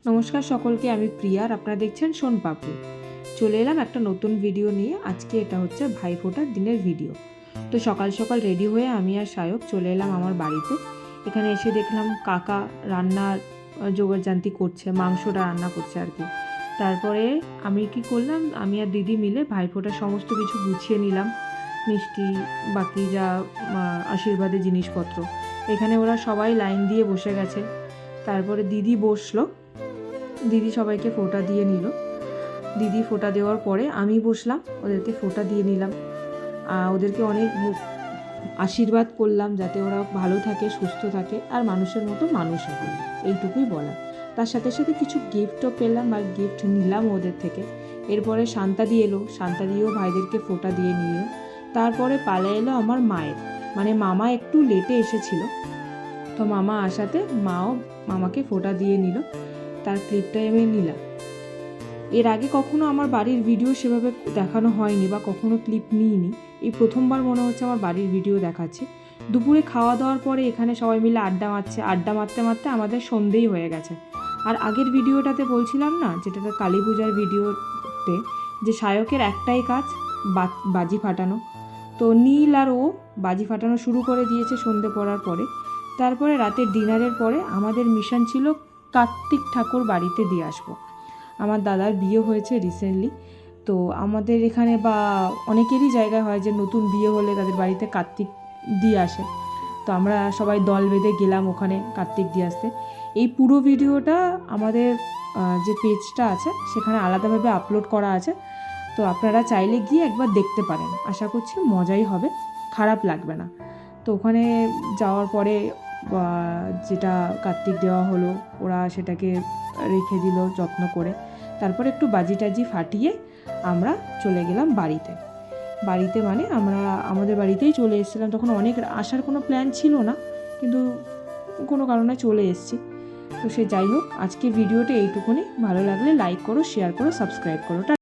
নমস্কার সকলকে, আমি প্রিয়া আর আপনারা দেখছেন সোনপাপড়ি। চলে এলাম একটা নতুন ভিডিও নিয়ে। আজকে এটা হচ্ছে ভাইফোঁটার দিনের ভিডিও। তো সকাল সকাল রেডি হয়ে আমি আর সায়ক চলে এলাম আমার বাড়িতে। এখানে এসে দেখলাম কাকা রান্নার জোগাড়জান্তি করছে, মাংসটা রান্না করছে আর কি। তারপরে আমি কি করলাম, আমি আর দিদি মিলে ভাইফোঁটার সমস্ত কিছু গুছিয়ে নিলাম, মিষ্টি বাকি যা আশীর্বাদের জিনিসপত্র। এখানে ওরা সবাই লাইন দিয়ে বসে গেছে। তারপরে দিদি বসলো, দিদি সবাইকে ফোঁটা দিয়ে নিল। দিদি ফোঁটা দেওয়ার পরে আমি বসলাম, ওদেরকে ফোঁটা দিয়ে নিলাম। ওদেরকে অনেক আশীর্বাদ করলাম যাতে ওরা ভালো থাকে, সুস্থ থাকে আর মানুষের মতো মানুষ হয়, এইটুকুই বলা। তার সাথে সাথে কিছু গিফটও পেলাম আর গিফট নিলাম ওদের থেকে। এরপরে শান্তাদি এলো, শান্তাদিও ভাইদেরকে ফোঁটা দিয়ে নিল। তারপরে পালা এলো আমার মায়ের, মানে মামা একটু লেটে এসেছিল, তো মামা আসাতে মাও মামাকে ফোঁটা দিয়ে নিল। তার ক্লিপটাই আমি নিলাম। এর আগে কখনো আমার বাড়ির ভিডিও সেভাবে দেখানো হয়নি বা কখনো ক্লিপ নিইনি, এই প্রথমবার মনে হচ্ছে আমার বাড়ির ভিডিও দেখাচ্ছি। দুপুরে খাওয়া দাওয়ার পরে এখানে সবাই মিলে আড্ডা মারতে মারতে আমাদের সন্ধেই হয়ে গেছে। আর আগের ভিডিওটাতে বলছিলাম না, যেটাতে কালী পূজার ভিডিওতে, যে সায়কের একটাই কাজ বাজি ফাটানো। তো নীল আর ও বাজি ফাটানো শুরু করে দিয়েছে সন্ধে পড়ার পরে। তারপরে রাতের ডিনারের পরে আমাদের মিশন ছিল কার্তিক ঠাকুর বাড়িতে দিয়ে আসবো। আমার দাদার বিয়ে হয়েছে রিসেন্টলি, তো আমাদের এখানে বা অনেকেরই জায়গায় হয় যে নতুন বিয়ে হলে তাদের বাড়িতে কার্তিক দিয়ে আসে। তো আমরা সবাই দল বেঁধে গেলাম ওখানে কার্তিক দিয়ে আসতে। এই পুরো ভিডিওটা আমাদের যে পেজটা আছে সেখানে আলাদাভাবে আপলোড করা আছে, তো আপনারা চাইলে গিয়ে একবার দেখতে পারেন। আশা করছি মজাই হবে, খারাপ লাগবে না। তো ওখানে যাওয়ার পরে যেটা কার্তিক দেওয়া হলো, ওরা সেটাকে রেখে দিল যত্ন করে। তারপরে একটু বাজি টাজি ফাটিয়ে আমরা চলে গেলাম বাড়িতে মানে আমরা আমাদের বাড়িতেই চলে এসেছিলাম। তখন অনেক আসার কোনো প্ল্যান ছিল না, কিন্তু কোনো কারণে চলে এসেছি। তো সে যাই হোক, আজকে ভিডিওটা এইটুকুনি। ভালো লাগলে লাইক করো, শেয়ার করো, সাবস্ক্রাইব করো।